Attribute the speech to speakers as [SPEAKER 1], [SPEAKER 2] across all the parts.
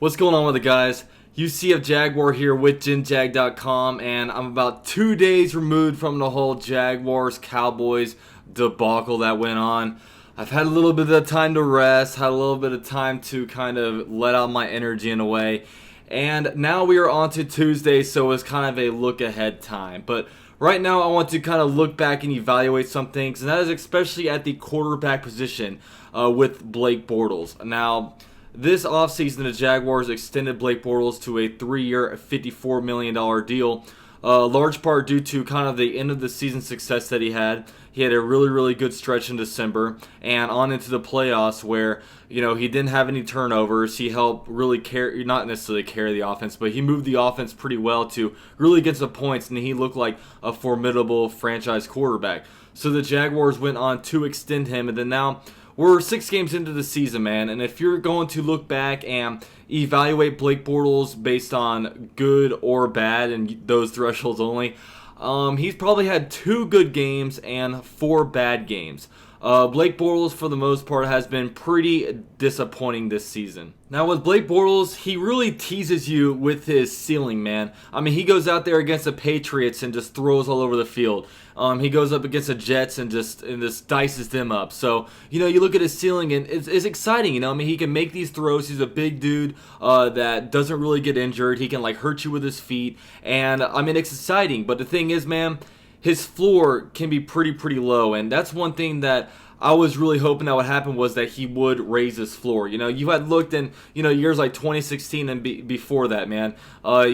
[SPEAKER 1] What's going on with the guys? UCF Jaguar here with GenJag.com, and I'm about 2 days removed from the whole Jaguars Cowboys debacle that went on. I've had a little bit of time to rest, had a little bit of time to kind of let out my energy in a way, and now we are on to Tuesday, so it's kind of a look ahead time. But right now I want to kind of look back and evaluate some things, and that is especially at the quarterback position with Blake Bortles. Now, this offseason, the Jaguars extended Blake Bortles to a 3-year, $54 million deal, large part due to kind of the end of the season success that he had. He had a really, really good stretch in December and on into the playoffs where, he didn't have any turnovers. He helped really carry, not necessarily carry the offense, but he moved the offense pretty well to really get some points, and he looked like a formidable franchise quarterback. So the Jaguars went on to extend him, and then now we're 6 games into the season, man, and if you're going to look back and evaluate Blake Bortles based on good or bad and those thresholds only, he's probably had 2 good games and 4 bad games. Blake Bortles, for the most part, has been pretty disappointing this season. Now, with Blake Bortles, he really teases you with his ceiling, man. I mean, he goes out there against the Patriots and just throws all over the field. He goes up against the Jets and just dices them up. So, you look at his ceiling and it's exciting, I mean, he can make these throws. He's a big dude that doesn't really get injured. He can, hurt you with his feet. And, I mean, it's exciting. But the thing is, man, his floor can be pretty low, and that's one thing that I was really hoping that would happen, was that he would raise his floor. You had looked in, years like 2016 and before that, man.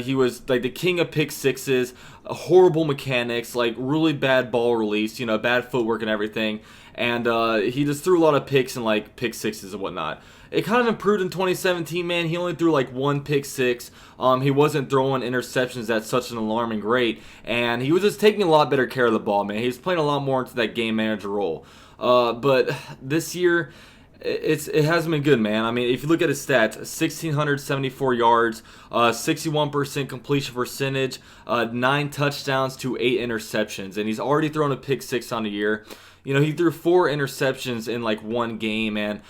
[SPEAKER 1] He was like the king of pick sixes, horrible mechanics, really bad ball release, bad footwork and everything. And he just threw a lot of picks and pick sixes and whatnot. It kind of improved in 2017, man. He only threw 1 pick six. He wasn't throwing interceptions at such an alarming rate, and he was just taking a lot better care of the ball, man. He was playing a lot more into that game manager role. But this year, it hasn't been good, man. I mean, if you look at his stats, 1,674 yards, 61% completion percentage, 9 touchdowns to 8 interceptions, and he's already thrown a pick six on the year. He threw 4 interceptions in 1 game, and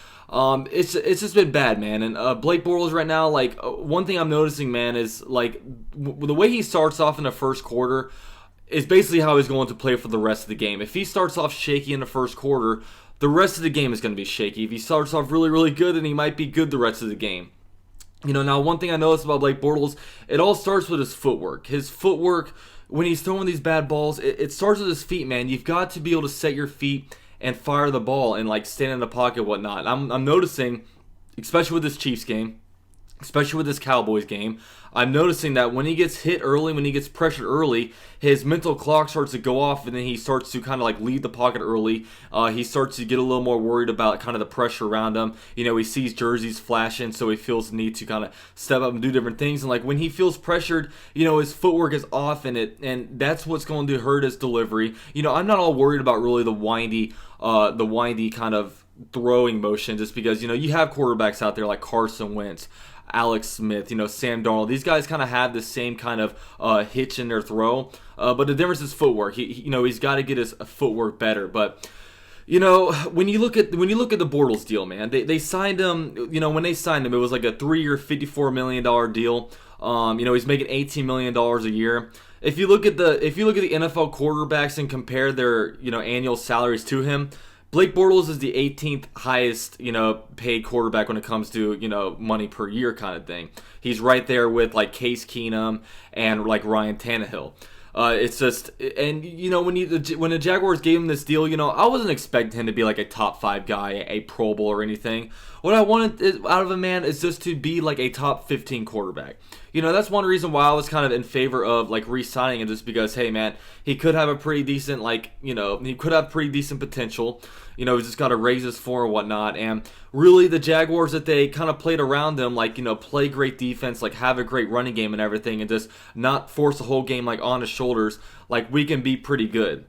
[SPEAKER 1] it's just been bad, man. And Blake Bortles right now, one thing I'm noticing, man, is the way he starts off in the first quarter is basically how he's going to play for the rest of the game. If he starts off shaky in the first quarter, the rest of the game is going to be shaky. If he starts off really, really good, then he might be good the rest of the game. Now one thing I noticed about Blake Bortles, it all starts with his footwork. His footwork, when he's throwing these bad balls, it starts with his feet, man. You've got to be able to set your feet and fire the ball and stand in the pocket and whatnot. I'm noticing, especially with this Chiefs game, especially with this Cowboys game, I'm noticing that when he gets hit early, when he gets pressured early, his mental clock starts to go off, and then he starts to kind of leave the pocket early. He starts to get a little more worried about kind of the pressure around him. He sees jerseys flashing, so he feels the need to kind of step up and do different things. And when he feels pressured, his footwork is off, and that's what's going to hurt his delivery. I'm not all worried about really the windy kind of throwing motion, just because you have quarterbacks out there like Carson Wentz, Alex Smith, Sam Darnold. These guys kind of have the same kind of hitch in their throw, but the difference is footwork. He's got to get his footwork better. But when you look at the Bortles deal, man, they signed him. When they signed him, it was a 3-year, $54 million deal. He's making $18 million a year. If you look at the NFL quarterbacks and compare their annual salaries to him, Blake Bortles is the 18th highest, paid quarterback when it comes to, money per year kind of thing. He's right there with Case Keenum and Ryan Tannehill. It's just, and when the Jaguars gave him this deal, I wasn't expecting him to be a top 5 guy, a Pro Bowl or anything. What I wanted out of a man is just to be a top 15 quarterback. That's one reason why I was kind of in favor of re-signing him, just because, hey man, he could have a pretty decent he could have pretty decent potential. He's just got to raise his floor and whatnot. And really, the Jaguars, that they kind of played around them, play great defense, have a great running game and everything, and just not force the whole game on his shoulders, we can be pretty good.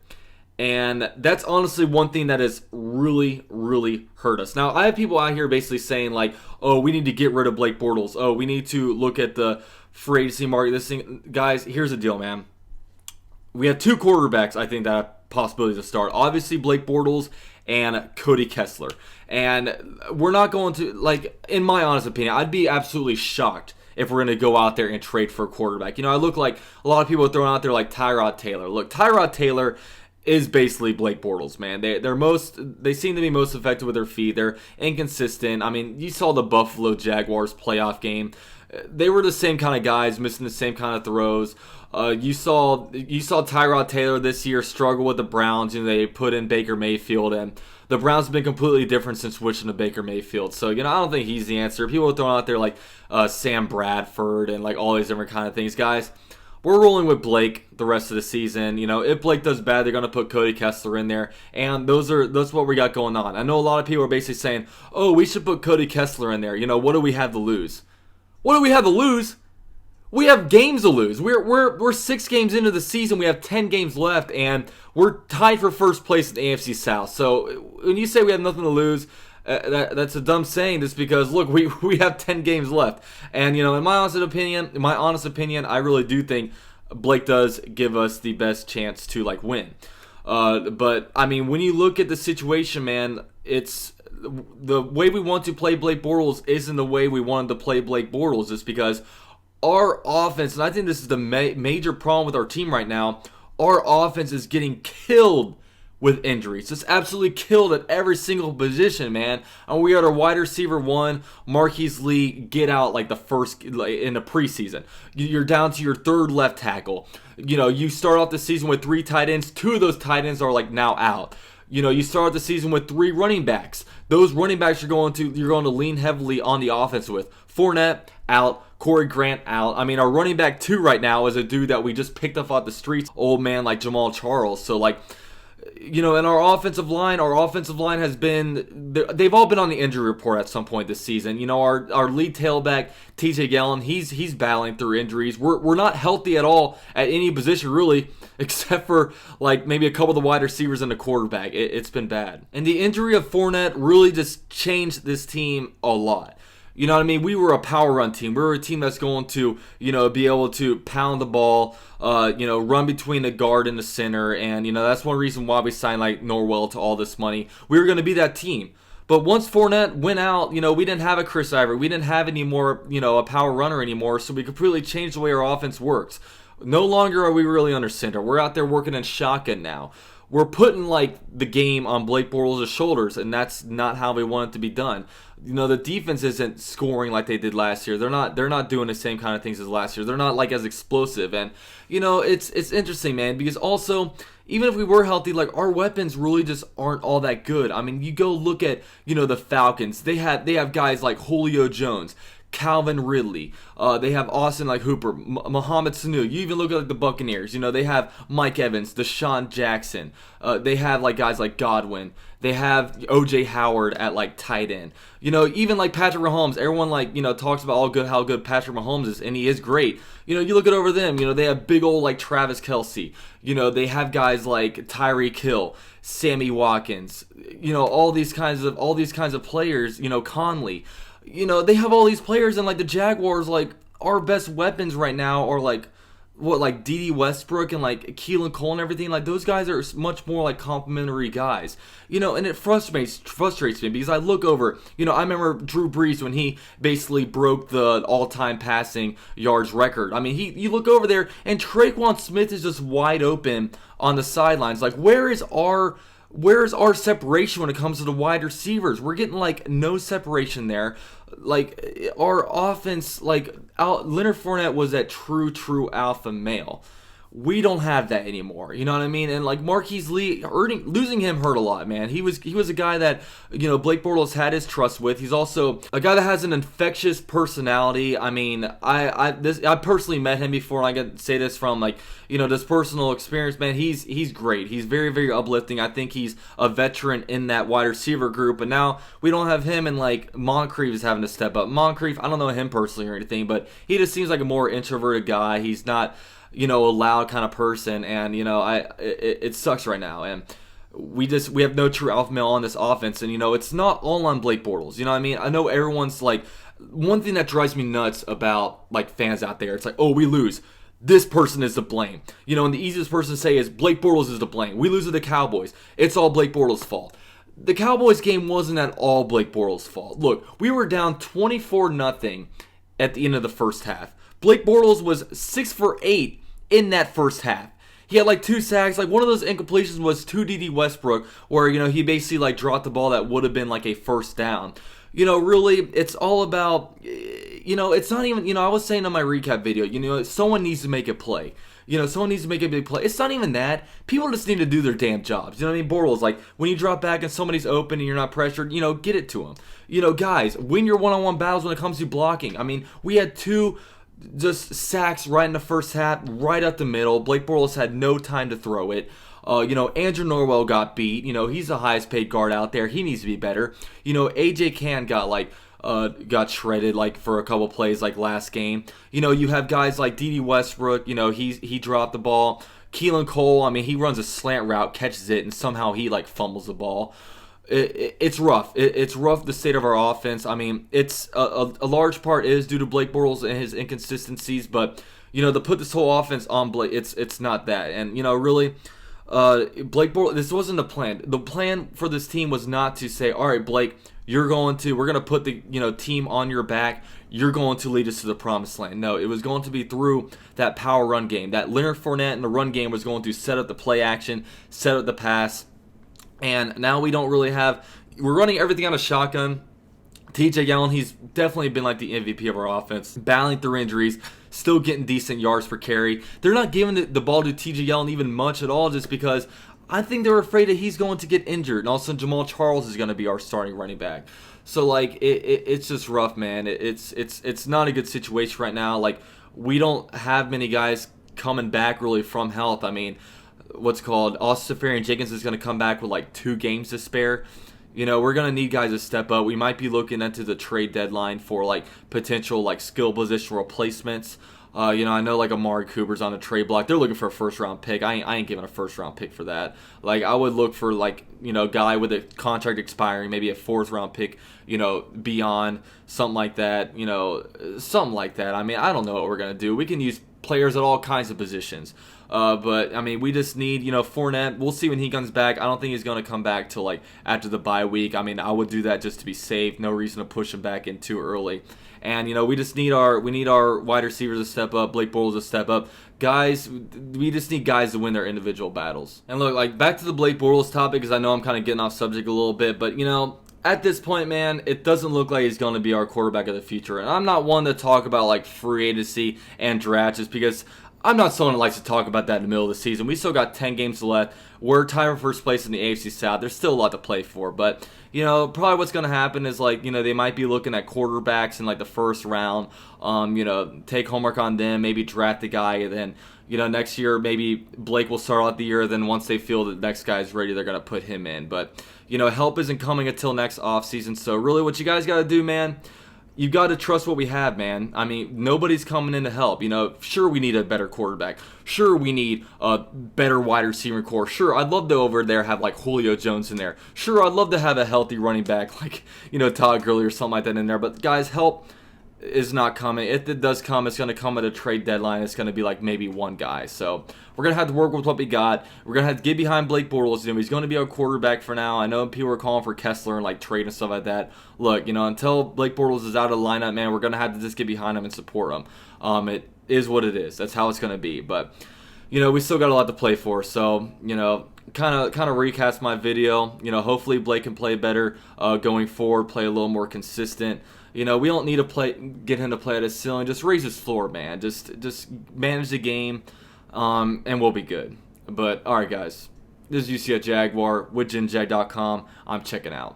[SPEAKER 1] And that's honestly one thing that has really, really hurt us. Now, I have people out here basically saying oh, we need to get rid of Blake Bortles. Oh, we need to look at the free agency market. This thing, guys, here's the deal, man. We have 2 quarterbacks, I think, that possibilities to start. Obviously, Blake Bortles and Cody Kessler. And we're not going to, like, in my honest opinion, I'd be absolutely shocked if we're going to go out there and trade for a quarterback. I look like a lot of people are throwing out there like Tyrod Taylor. Look, Tyrod Taylor is basically Blake Bortles, man. They seem to be most effective with their feet. They're inconsistent. You saw the Buffalo Jaguars playoff game. They were the same kind of guys, missing the same kind of throws. You saw Tyrod Taylor this year struggle with the Browns. They put in Baker Mayfield, and the Browns have been completely different since switching to Baker Mayfield. So, I don't think he's the answer. People are throwing out there like Sam Bradford and like all these different kind of things. Guys, we're rolling with Blake the rest of the season. If Blake does bad, they're going to put Cody Kessler in there. And that's what we got going on. I know a lot of people are basically saying, oh, we should put Cody Kessler in there. What do we have to lose? What do we have to lose? We have games to lose. We're 6 games into the season. We have 10 games left, and we're tied for first place in the AFC South. So when you say we have nothing to lose, that's a dumb saying. Just because look, we have 10 games left, and in my honest opinion, I really do think Blake does give us the best chance to win. But when you look at the situation, man, it's the way we want to play Blake Bortles isn't the way we wanted to play Blake Bortles. Just because our offense, and I think this is the major problem with our team right now, our offense is getting killed with injuries. It's absolutely killed at every single position, man. And we had our wide receiver 1, Marquise Lee, get out in the preseason. You're down to your 3rd left tackle. You start off the season with 3 tight ends. 2 of those tight ends are now out. You start the season with 3 running backs. Those running backs you're going to lean heavily on the offense with. Fournette out, Corey Grant out. Our running back 2 right now is a dude that we just picked up off the streets, old man like Jamal Charles. So and our offensive line has been, they've all been on the injury report at some point this season. Our lead tailback, TJ Gallen, he's battling through injuries. We're not healthy at all at any position really, except for maybe a couple of the wide receivers and the quarterback. It's been bad. And the injury of Fournette really just changed this team a lot. We were a power run team. We were a team that's going to, be able to pound the ball, run between the guard and the center. And, that's one reason why we signed Norwell to all this money. We were going to be that team. But once Fournette went out, we didn't have a Chris Ivory. We didn't have any more, a power runner anymore. So we completely changed the way our offense works. No longer are we really under center. We're out there working in shotgun now. We're putting the game on Blake Bortles' shoulders, and that's not how we want it to be done. The defense isn't scoring like they did last year. They're not doing the same kind of things as last year. They're not as explosive, and it's interesting, man, because also even if we were healthy, our weapons really just aren't all that good. You go look at the Falcons. They have guys like Julio Jones, Calvin Ridley. They have Austin Hooper, Mohamed Sanu. You even look at the Buccaneers. They have Mike Evans, Deshaun Jackson. They have guys like Godwin. They have O.J. Howard at tight end. Even Patrick Mahomes. Everyone talks about how good Patrick Mahomes is, and he is great. You look at over them. They have big old Travis Kelce. They have guys like Tyreek Hill, Sammy Watkins. All these kinds of players. Conley. They have all these players, and the Jaguars, our best weapons right now are D.D. Westbrook and Keelan Cole and everything. Those guys are much more complimentary guys. And it frustrates me because I look over, I remember Drew Brees when he basically broke the all-time passing yards record. You look over there and Traquan Smith is just wide open on the sidelines. Where's our separation when it comes to the wide receivers? We're getting no separation there. Our offense, Leonard Fournette was that true alpha male. We don't have that anymore. You know what I mean? And Marquise Lee, losing him hurt a lot, man. He was a guy that Blake Bortles had his trust with. He's also a guy that has an infectious personality. I personally met him before, and I can say this from this personal experience, man. He's great. He's very, very uplifting. I think he's a veteran in that wide receiver group. But now we don't have him, and Moncrief is having to step up. Moncrief, I don't know him personally or anything, but he just seems like a more introverted guy. He's not a loud kind of person, and it sucks right now, and we have no true alpha male on this offense, and it's not all on Blake Bortles. You know what I mean? I know everyone's one thing that drives me nuts about fans out there. It's oh, we lose. this person is to blame. And the easiest person to say is Blake Bortles is to blame. We lose to the Cowboys. It's all Blake Bortles' fault. The Cowboys game wasn't at all Blake Bortles' fault. Look, we were down 24-0 at the end of the first half. Blake Bortles was 6 for 8 in that first half. He had like 2 sacks. Like one of those incompletions was to D.D. Westbrook, where he basically like dropped the ball that would have been like a first down. Really, it's all about. It's not even. I was saying on my recap video. Someone needs to make a play. Someone needs to make a big play. It's not even that. People just need to do their damn jobs. You know what I mean? Bortles, like when you drop back and somebody's open and you're not pressured, get it to them. Guys, win your one-on-one battles when it comes to blocking. I mean, we had 2 just sacks right in the first half, right up the middle. Blake Bortles had no time to throw it. Andrew Norwell got beat. He's the highest paid guard out there. He needs to be better. AJ Cann got shredded like for a couple plays like last game. You have guys like D.D. Westbrook. He dropped the ball. Keelan Cole, I mean, he runs a slant route, catches it, and somehow he like fumbles the ball. It's rough. It's rough, the state of our offense. I mean, it's a large part is due to Blake Bortles and his inconsistencies, but to put this whole offense on Blake, it's not that. And really, Blake Bortles, this wasn't the plan. The plan for this team was not to say, all right, Blake, we're gonna put the team on your back. You're going to lead us to the promised land. No, it was going to be through that power run game. That Leonard Fournette in the run game was going to set up the play action, set up the pass. And now we don't really have. We're running everything out of shotgun. TJ Yeldon, he's definitely been like the MVP of our offense, battling through injuries, still getting decent yards per carry. They're not giving the ball to TJ Yeldon even much at all, just because I think they're afraid that he's going to get injured. And also Jamal Charles is going to be our starting running back. So like it's just rough, man. It's not a good situation right now. Like we don't have many guys coming back really from health. I mean, Austin Seferian-Jenkins is going to come back with like 2 games to spare. We're going to need guys to step up. We might be looking into the trade deadline for like potential like skill position replacements. I know like Amari Cooper's on the trade block. They're looking for a first round pick. I ain't giving a first round pick for that. Like I would look for like guy with a contract expiring, maybe a 4th round pick, beyond something like that. Something like that. I mean, I don't know what we're going to do. We can use players at all kinds of positions. But I mean, we just need, Fournette. We'll see when he comes back. I don't think he's going to come back till like after the bye week. I mean, I would do that just to be safe. No reason to push him back in too early. And we just need our wide receivers to step up, Blake Bortles to step up. Guys, we just need guys to win their individual battles. And look, like back to the Blake Bortles topic, because I know I'm kind of getting off subject a little bit, but at this point, man, it doesn't look like he's going to be our quarterback of the future. And I'm not one to talk about like free agency and draft, just because I'm not someone that likes to talk about that in the middle of the season. We still got 10 games left. We're tied for first place in the AFC South. There's still a lot to play for. But, probably what's going to happen is, like, they might be looking at quarterbacks in, like, the first round. Take homework on them, maybe draft the guy, and then, next year maybe Blake will start out the year. Then once they feel that the next guy's ready, they're going to put him in. But, help isn't coming until next offseason. So, really, what you guys got to do, man, you got to trust what we have, man. I mean, nobody's coming in to help. Sure, we need a better quarterback. Sure, we need a better wide receiver core. Sure, I'd love to over there have like Julio Jones in there. Sure, I'd love to have a healthy running back like, Todd Gurley or something like that in there. But guys, help is not coming. If it does come, it's going to come at a trade deadline. It's going to be like maybe one guy. So we're going to have to work with what we got. We're going to have to get behind Blake Bortles. He's going to be our quarterback for now. I know people are calling for Kessler and like trade and stuff like that. Look, until Blake Bortles is out of the lineup, man, we're going to have to just get behind him and support him. It is what it is. That's how it's going to be. But, we still got a lot to play for. So, kind of recast my video. Hopefully Blake can play better going forward, play a little more consistent. We don't need to get him to play at his ceiling. Just raise his floor, man. Just manage the game, and we'll be good. But all right, guys, this is UCF Jaguar with JenJag.com. I'm checking out.